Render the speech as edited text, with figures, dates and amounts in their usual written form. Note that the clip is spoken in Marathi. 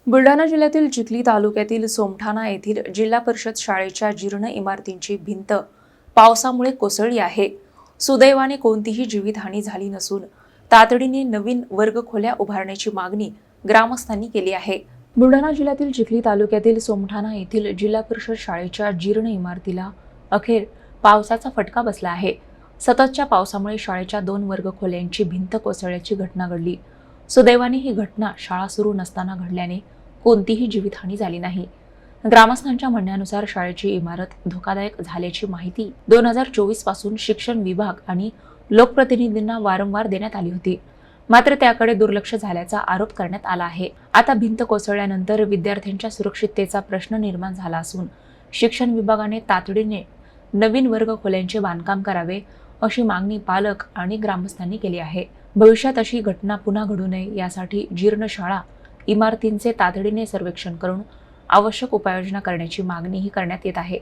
बुलढाणा जिल्ह्यातील चिखली तालुक्यातील सोमठाणा येथील जिल्हा परिषद शाळेच्या जीर्ण इमारतींची भिंत पावसामुळे कोसळली आहे। सुदैवाने कोणतीही जीवितहानी झाली नसून तातडीने नवीन वर्गखोल्या उभारण्याची मागणी ग्रामस्थांनी केली आहे। बुलढाणा जिल्ह्यातील चिखली तालुक्यातील सोमठाणा येथील जिल्हा परिषद शाळेच्या जीर्ण इमारतीला अखेर पावसाचा फटका बसला आहे। सततच्या पावसामुळे शाळेच्या 2 वर्गखोल्यांची भिंत कोसळल्याची घटना घडली। सुदैवाने ही घटना शाळा सुरू नसताना घडल्याने कोणतीही जीवितहानी झाली नाही। ग्रामस्थांच्या म्हणण्यानुसार शाळेची इमारत धोकादायक झाल्याची माहिती 2024 पासून शिक्षण विभाग आणि लोकप्रतिनिधींना वारंवार देण्यात आली होती, मात्र त्याकडे दुर्लक्ष झाल्याचा आरोप करण्यात आला आहे। आता भिंत कोसळल्यानंतर विद्यार्थ्यांच्या सुरक्षिततेचा प्रश्न निर्माण झाला असून शिक्षण विभागाने तातडीने नवीन वर्गखोल्यांचे बांधकाम करावे अशी मागणी पालक आणि ग्रामस्थांनी केली आहे। भविष्यात अशी घटना पुन्हा घडू नये यासाठी जीर्ण शाळा इमारतींचे तातडीने सर्वेक्षण करून आवश्यक उपाययोजना करण्याची मागणीही करण्यात येत आहे।